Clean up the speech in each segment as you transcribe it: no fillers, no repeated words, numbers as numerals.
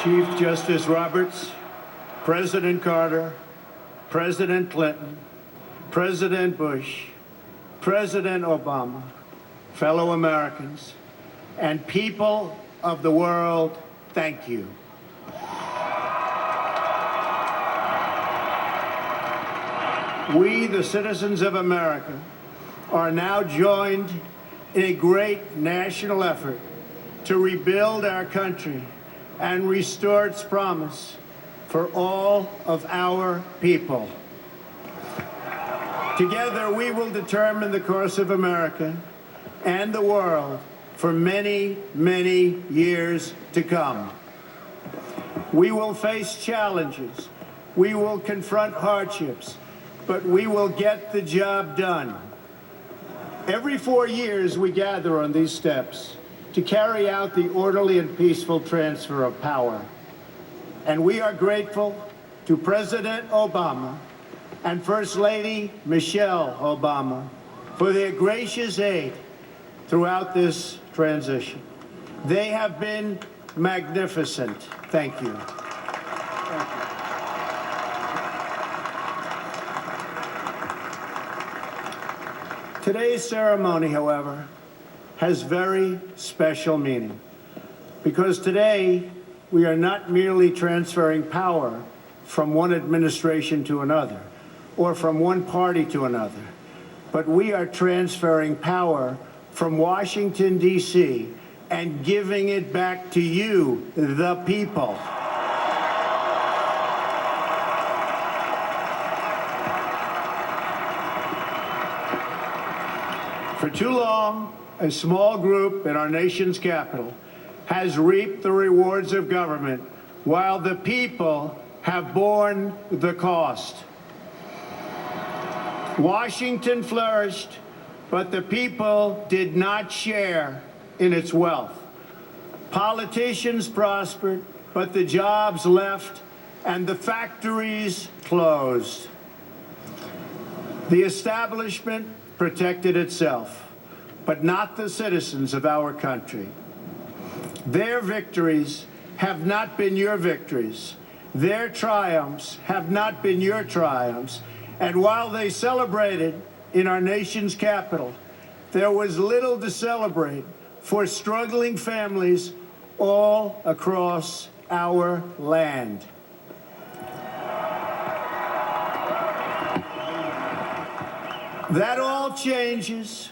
Chief Justice Roberts, President Carter, President Clinton, President Bush, President Obama, fellow Americans, and people of the world, thank you. We, the citizens of America, are now joined in a great national effort to rebuild our country and restore its promise for all of our people. Together, we will determine the course of America and the world for many, many years to come. We will face challenges. We will confront hardships, but we will get the job done. Every 4 years, we gather on these steps to carry out the orderly and peaceful transfer of power. And we are grateful to President Obama and First Lady Michelle Obama for their gracious aid throughout this transition. They have been magnificent. Thank you. Thank you. Today's ceremony, however, has very special meaning, because today we are not merely transferring power from one administration to another or from one party to another, but we are transferring power from Washington, D.C., and giving it back to you, the people. For too long, a small group in our nation's capital has reaped the rewards of government while the people have borne the cost. Washington flourished, but the people did not share in its wealth. Politicians prospered, but the jobs left and the factories closed. The establishment protected itself, but not the citizens of our country. Their victories have not been your victories. Their triumphs have not been your triumphs. And while they celebrated in our nation's capital, there was little to celebrate for struggling families all across our land. That all changes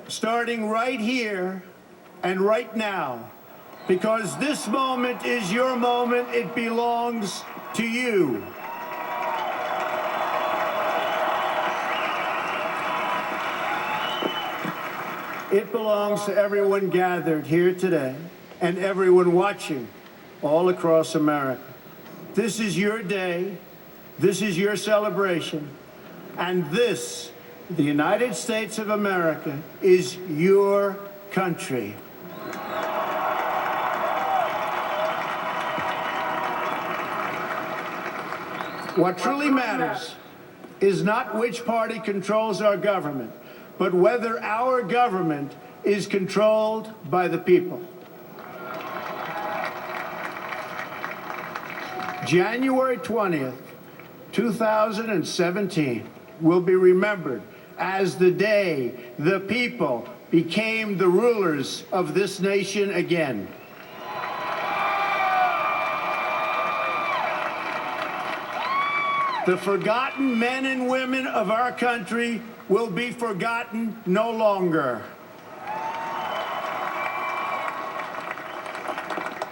starting right here and right now, because this moment is your moment. It belongs to you. It belongs to everyone gathered here today and everyone watching all across America. This is your day. This is your celebration. And this, the United States of America, is your country. What truly matters is not which party controls our government, but whether our government is controlled by the people. January 20th, 2017 will be remembered as the day the people became the rulers of this nation again. The forgotten men and women of our country will be forgotten no longer.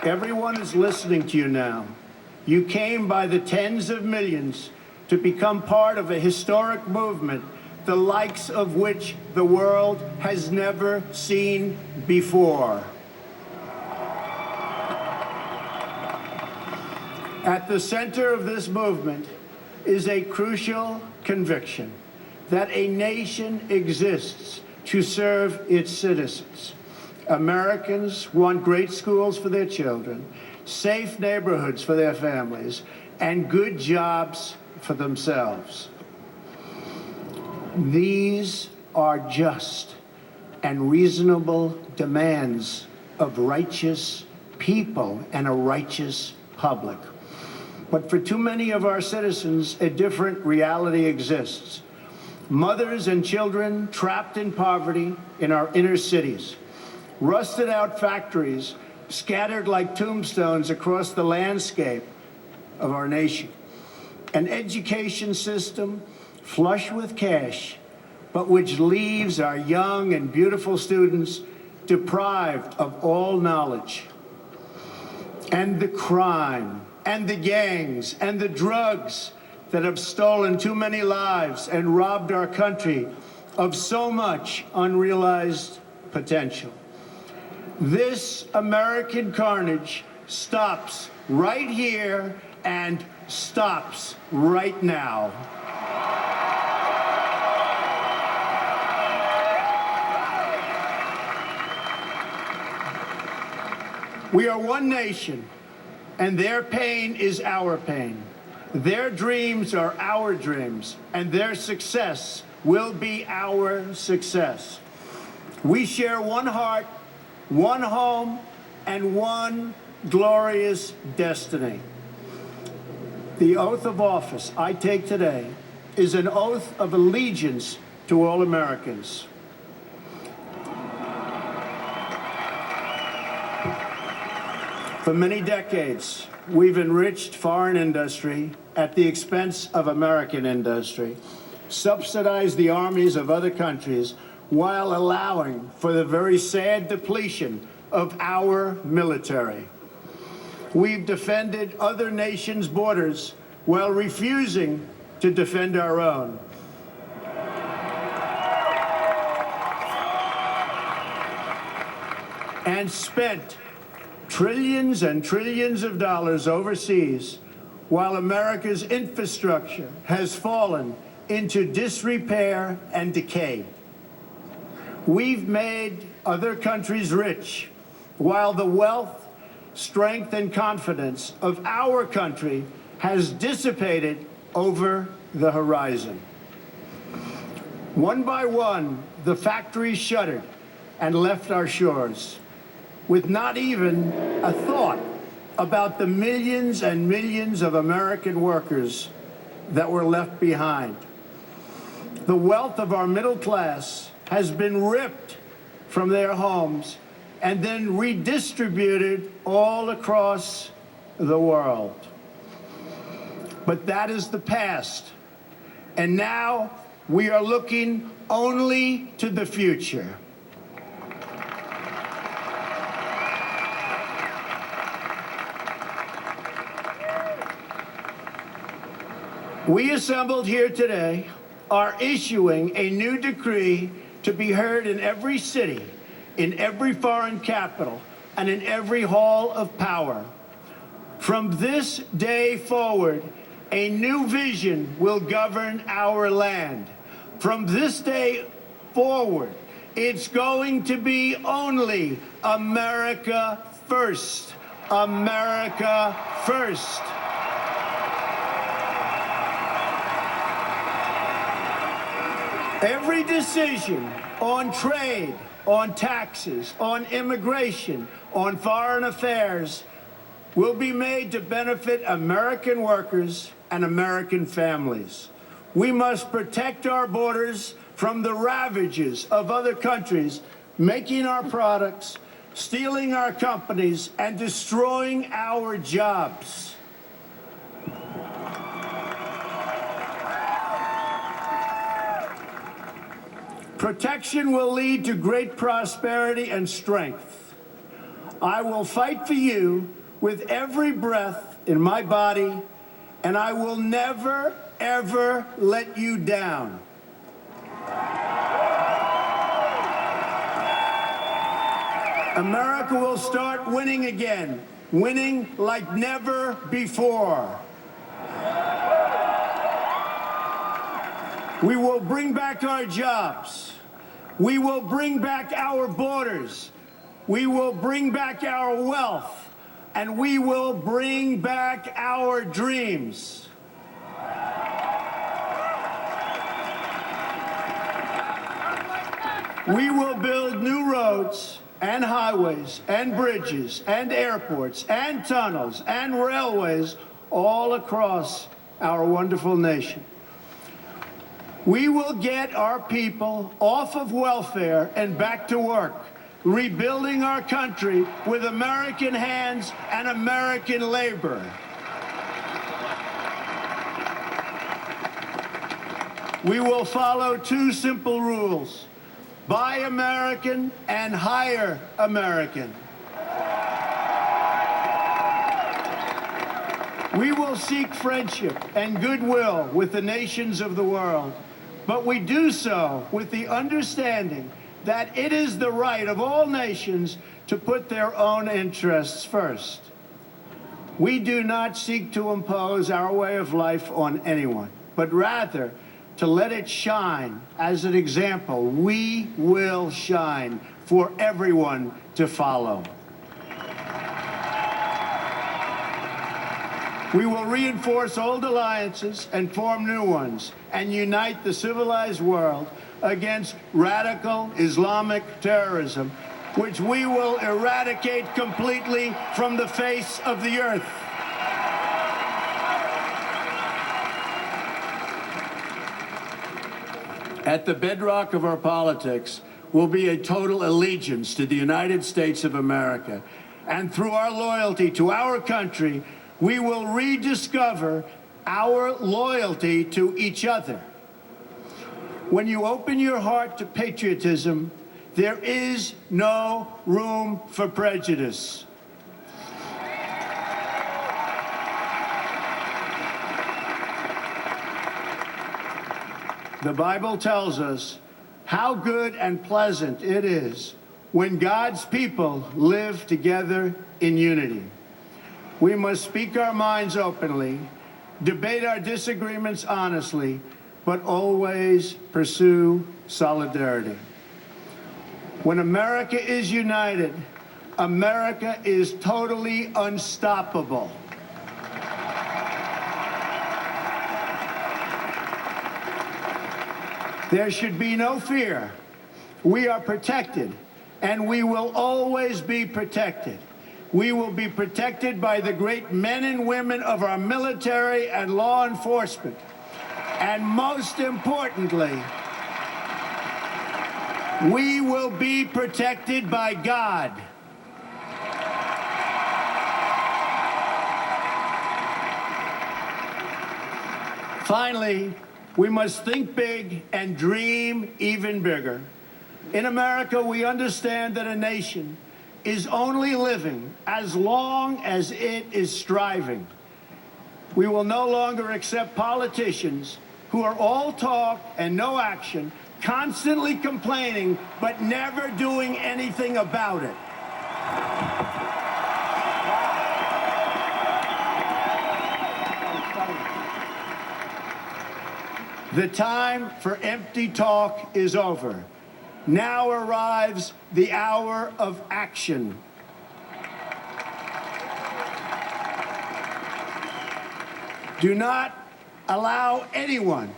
Everyone is listening to you now. You came by the tens of millions to become part of a historic movement, the likes of which the world has never seen before. At the center of this movement is a crucial conviction that a nation exists to serve its citizens. Americans want great schools for their children, safe neighborhoods for their families, and good jobs for themselves. These are just and reasonable demands of righteous people and a righteous public. But for too many of our citizens, a different reality exists. Mothers and children trapped in poverty in our inner cities, rusted out factories scattered like tombstones across the landscape of our nation, an education system flush with cash, but which leaves our young and beautiful students deprived of all knowledge. And the crime, and the gangs, and the drugs that have stolen too many lives and robbed our country of so much unrealized potential. This American carnage stops right here and stops right now. We are one nation, and their pain is our pain. Their dreams are our dreams, and their success will be our success. We share one heart, one home, and one glorious destiny. The oath of office I take today is an oath of allegiance to all Americans. For many decades, we've enriched foreign industry at the expense of American industry, subsidized the armies of other countries while allowing for the very sad depletion of our military. We've defended other nations' borders while refusing to defend our own. And spent trillions and trillions of dollars overseas while America's infrastructure has fallen into disrepair and decay. We've made other countries rich while the wealth, strength, and confidence of our country has dissipated over the horizon. One by one, the factories shuttered and left our shores, with not even a thought about the millions and millions of American workers that were left behind. The wealth of our middle class has been ripped from their homes and then redistributed all across the world. But that is the past, and now we are looking only to the future. We assembled here today are issuing a new decree to be heard in every city, in every foreign capital, and in every hall of power. From this day forward, a new vision will govern our land. From this day forward, it's going to be only America first. America first. Every decision on trade, on taxes, on immigration, on foreign affairs will be made to benefit American workers and American families. We must protect our borders from the ravages of other countries, making our products, stealing our companies, and destroying our jobs. Protection will lead to great prosperity and strength. I will fight for you with every breath in my body, and I will never, ever let you down. America will start winning again, winning like never before. We will bring back our jobs. We will bring back our borders. We will bring back our wealth. And we will bring back our dreams. We will build new roads and highways and bridges and airports and tunnels and railways all across our wonderful nation. We will get our people off of welfare and back to work, rebuilding our country with American hands and American labor. We will follow two simple rules: buy American and hire American. We will seek friendship and goodwill with the nations of the world, but we do so with the understanding that it is the right of all nations to put their own interests first. We do not seek to impose our way of life on anyone, but rather to let it shine as an example. We will shine for everyone to follow. We will reinforce old alliances and form new ones and unite the civilized world against radical Islamic terrorism, which we will eradicate completely from the face of the earth. At the bedrock of our politics will be a total allegiance to the United States of America. And through our loyalty to our country, we will rediscover our loyalty to each other. When you open your heart to patriotism, there is no room for prejudice. The Bible tells us how good and pleasant it is when God's people live together in unity. We must speak our minds openly, debate our disagreements honestly, but always pursue solidarity. When America is united, America is totally unstoppable. There should be no fear. We are protected, and we will always be protected. We will be protected by the great men and women of our military and law enforcement. And most importantly, we will be protected by God. Finally, we must think big and dream even bigger. In America, we understand that a nation is only living as long as it is striving. We will no longer accept politicians who are all talk and no action, constantly complaining but never doing anything about it. The time for empty talk is over. Now arrives the hour of action. Do not allow anyone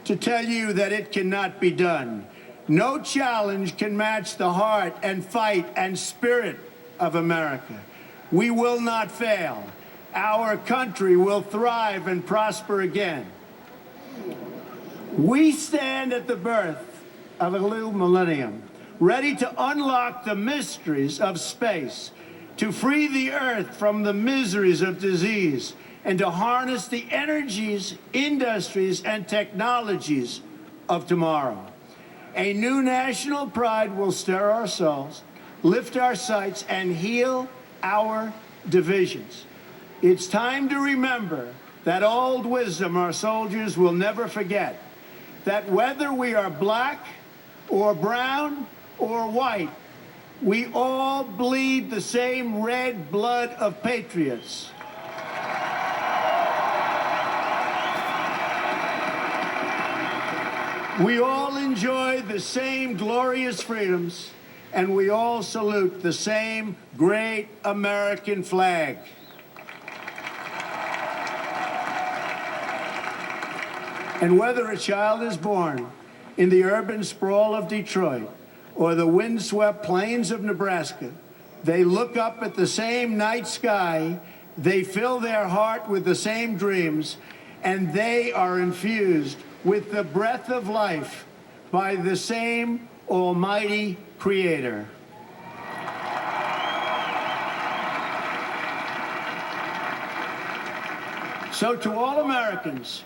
to tell you that it cannot be done. No challenge can match the heart and fight and spirit of America. We will not fail. Our country will thrive and prosper again. We stand at the birth of a new millennium, ready to unlock the mysteries of space, to free the earth from the miseries of disease, and to harness the energies, industries, and technologies of tomorrow. A new national pride will stir our souls, lift our sights, and heal our divisions. It's time to remember that old wisdom our soldiers will never forget, that whether we are black or brown or white, we all bleed the same red blood of patriots. We all enjoy the same glorious freedoms, and we all salute the same great American flag. And whether a child is born in the urban sprawl of Detroit or the windswept plains of Nebraska. They look up at the same night sky, they fill their heart with the same dreams, and they are infused with the breath of life by the same Almighty Creator. So to all Americans,